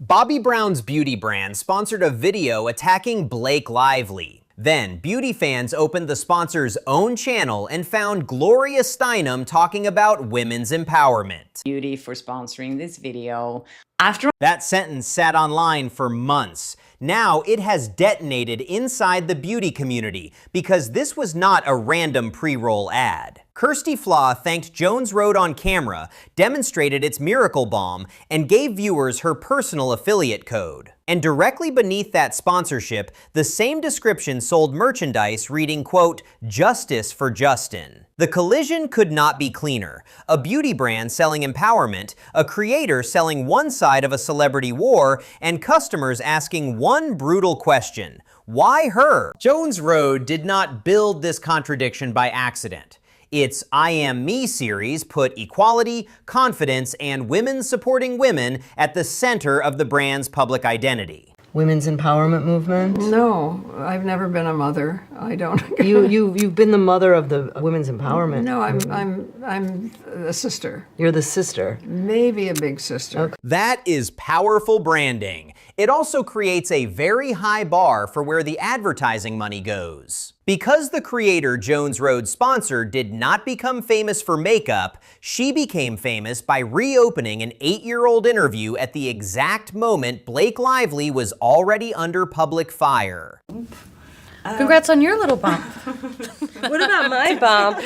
Bobbi Brown's beauty brand sponsored a video attacking Blake Lively. Then, beauty fans opened the sponsor's own channel and found Gloria Steinem talking about women's empowerment. Beauty for sponsoring this video. After that sentence sat online for months. Now it has detonated inside the beauty community because this was not a random pre-roll ad. Kjersti Flaa thanked Jones Road on camera, demonstrated its miracle balm, and gave viewers her personal affiliate code. And directly beneath that sponsorship, the same description sold merchandise reading, quote, "Justice for Justin." The collision could not be cleaner. A beauty brand selling empowerment, a creator selling one side of a celebrity war, and customers asking one brutal question: why her? Jones Road did not build this contradiction by accident. Its I Am Me series put equality, confidence, and women supporting women at the center of the brand's public identity. Women's empowerment movement? No, I've never been a mother. I don't. You've been the mother of the women's empowerment. No, I'm a sister. You're the sister. Maybe a big sister. Okay. That is powerful branding. It also creates a very high bar for where the advertising money goes. Because the creator Jones Road sponsor did not become famous for makeup, she became famous by reopening an 8-year-old interview at the exact moment Blake Lively was already under public fire. Congrats on your little bump. What about my bump?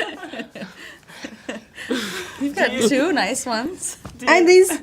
You've got two nice ones. And these...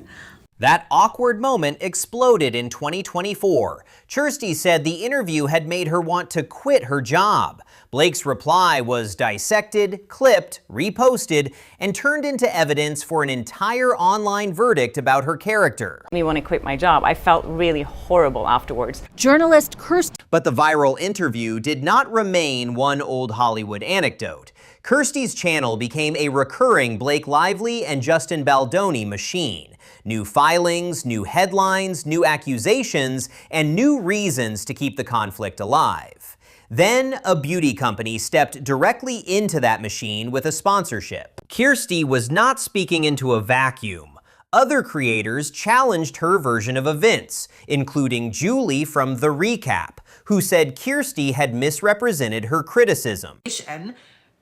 That awkward moment exploded in 2024. Kjersti said the interview had made her want to quit her job. Blake's reply was dissected, clipped, reposted, and turned into evidence for an entire online verdict about her character. me want to quit my job, I felt really horrible afterwards. Journalist Kjersti. But the viral interview did not remain one old Hollywood anecdote. Kjersti's channel became a recurring Blake Lively and Justin Baldoni machine. New filings, new headlines, new accusations, and new reasons to keep the conflict alive. Then, a beauty company stepped directly into that machine with a sponsorship. Kjersti was not speaking into a vacuum. Other creators challenged her version of events, including Julie from The Recap, who said Kjersti had misrepresented her criticism.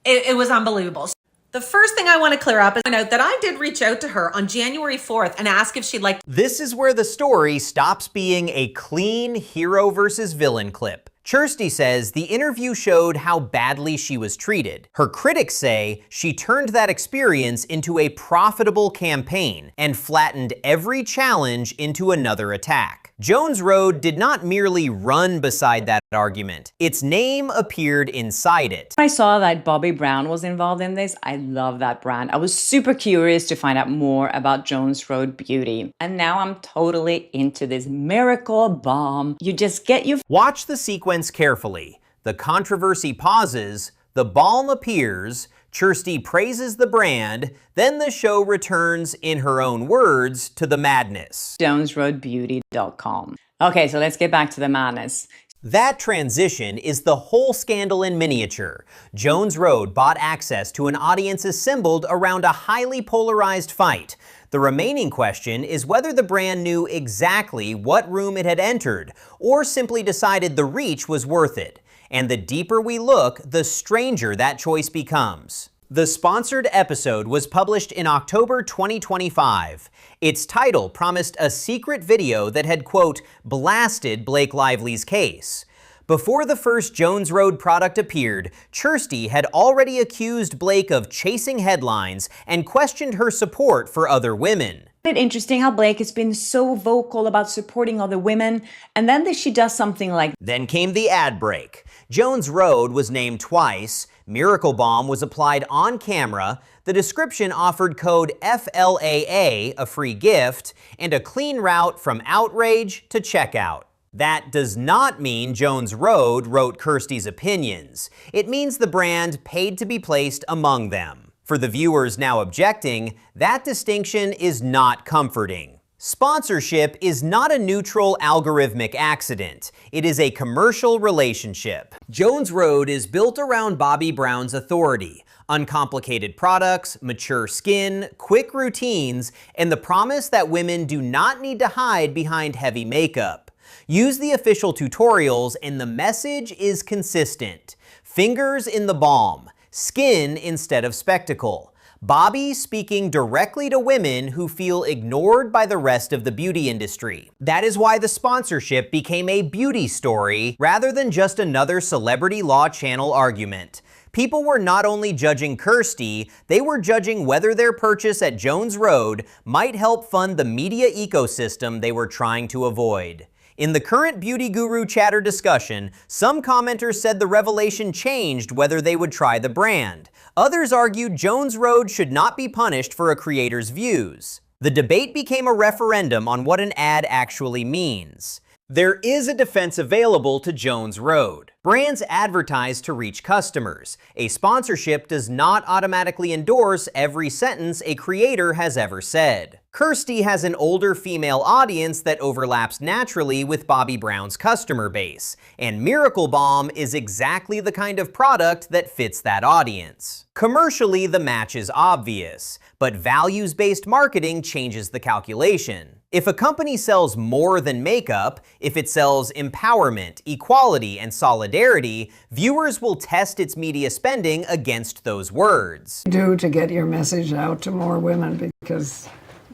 It was unbelievable. The first thing I want to clear up is that I did reach out to her on January 4th and ask if she'd like. This is where the story stops being a clean hero versus villain clip. Kjersti says the interview showed how badly she was treated. Her critics say she turned that experience into a profitable campaign and flattened every challenge into another attack. Jones Road did not merely run beside that argument. Its name appeared inside it. When I saw that Bobbi Brown was involved in this, I love that brand. I was super curious to find out more about Jones Road Beauty. And now I'm totally into this miracle balm. You just get your... Watch the sequence carefully. The controversy pauses, the balm appears, Kjersti praises the brand, then the show returns, in her own words, to the madness. JonesRoadBeauty.com. Okay, so let's get back to the madness. That transition is the whole scandal in miniature. Jones Road bought access to an audience assembled around a highly polarized fight. The remaining question is whether the brand knew exactly what room it had entered, or simply decided the reach was worth it. And the deeper we look, the stranger that choice becomes. The sponsored episode was published in October 2025. Its title promised a secret video that had, quote, blasted Blake Lively's case. Before the first Jones Road product appeared, Kjersti had already accused Blake of chasing headlines and questioned her support for other women. It's interesting how Blake has been so vocal about supporting other women, and then she does something like... Then came the ad break. Jones Road was named twice, Miracle Balm was applied on camera, the description offered code FLAA, a free gift, and a clean route from outrage to checkout. That does not mean Jones Road wrote Kjersti's opinions. It means the brand paid to be placed among them. For the viewers now objecting, that distinction is not comforting. Sponsorship is not a neutral algorithmic accident. It is a commercial relationship. Jones Road is built around Bobbi Brown's authority, Uncomplicated products, mature skin, quick routines, and the promise that women do not need to hide behind heavy makeup. Use the official tutorials and the message is consistent. Fingers in the balm, skin instead of spectacle. Bobbi speaking directly to women who feel ignored by the rest of the beauty industry. That is why the sponsorship became a beauty story rather than just another celebrity law channel argument. People were not only judging Kjersti, they were judging whether their purchase at Jones Road might help fund the media ecosystem they were trying to avoid. In the current Beauty Guru chatter discussion, some commenters said the revelation changed whether they would try the brand. Others argued Jones Road should not be punished for a creator's views. The debate became a referendum on what an ad actually means. There is a defense available to Jones Road. Brands advertise to reach customers. A sponsorship does not automatically endorse every sentence a creator has ever said. Kjersti has an older female audience that overlaps naturally with Bobbi Brown's customer base, and Miracle Balm is exactly the kind of product that fits that audience. Commercially, the match is obvious, but values-based marketing changes the calculation. If a company sells more than makeup, if it sells empowerment, equality, and solidarity, viewers will test its media spending against those words. Do to get your message out to more women because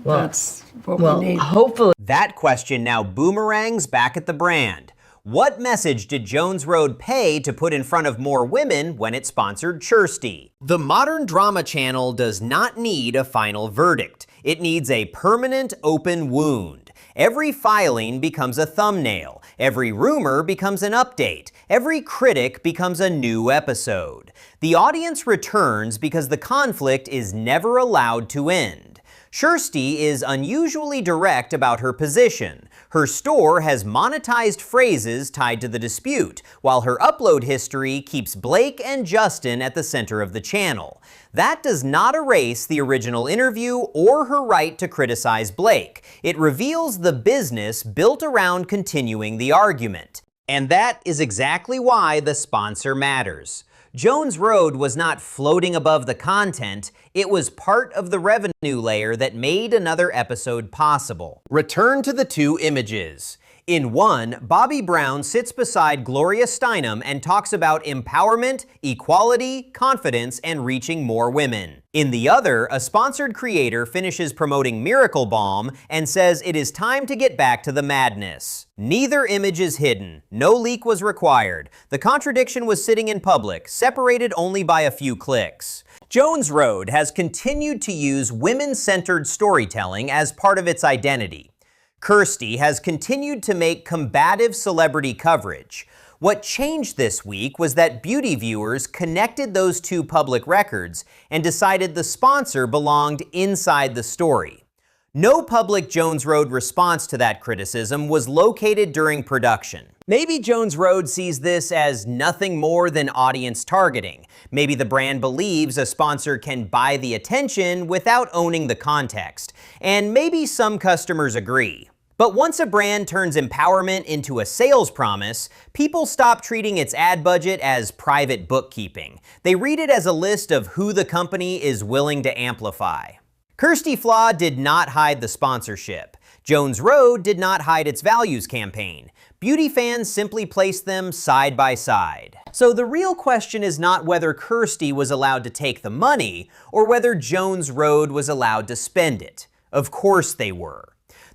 that's what we need. Hopefully. That question now boomerangs back at the brand. What message did Jones Road pay to put in front of more women when it sponsored Kjersti? The modern drama channel does not need a final verdict. It needs a permanent open wound. Every filing becomes a thumbnail. Every rumor becomes an update. Every critic becomes a new episode. The audience returns because the conflict is never allowed to end. Kjersti is unusually direct about her position. Her store has monetized phrases tied to the dispute, while her upload history keeps Blake and Justin at the center of the channel. That does not erase the original interview or her right to criticize Blake. It reveals the business built around continuing the argument. And that is exactly why the sponsor matters. Jones Road was not floating above the content, it was part of the revenue layer that made another episode possible. Return to the two images. In one, Bobbi Brown sits beside Gloria Steinem and talks about empowerment, equality, confidence, and reaching more women. In the other, a sponsored creator finishes promoting Miracle Balm and says it is time to get back to the madness. Neither image is hidden. No leak was required. The contradiction was sitting in public, separated only by a few clicks. Jones Road has continued to use women-centered storytelling as part of its identity. Kjersti has continued to make combative celebrity coverage. What changed this week was that beauty viewers connected those two public records and decided the sponsor belonged inside the story. No public Jones Road response to that criticism was located during production. Maybe Jones Road sees this as nothing more than audience targeting. Maybe the brand believes a sponsor can buy the attention without owning the context. And maybe some customers agree. But once a brand turns empowerment into a sales promise, people stop treating its ad budget as private bookkeeping. They read it as a list of who the company is willing to amplify. Kjersti Flaa did not hide the sponsorship. Jones Road did not hide its values campaign. Beauty fans simply placed them side by side. So the real question is not whether Kjersti was allowed to take the money or whether Jones Road was allowed to spend it. Of course they were.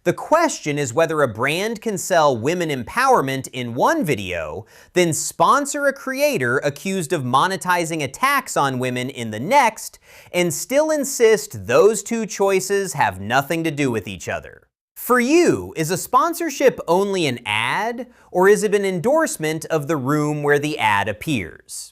The question is whether a brand can sell women empowerment in one video, then sponsor a creator accused of monetizing attacks on women in the next, and still insist those two choices have nothing to do with each other. For you, is a sponsorship only an ad, or is it an endorsement of the room where the ad appears?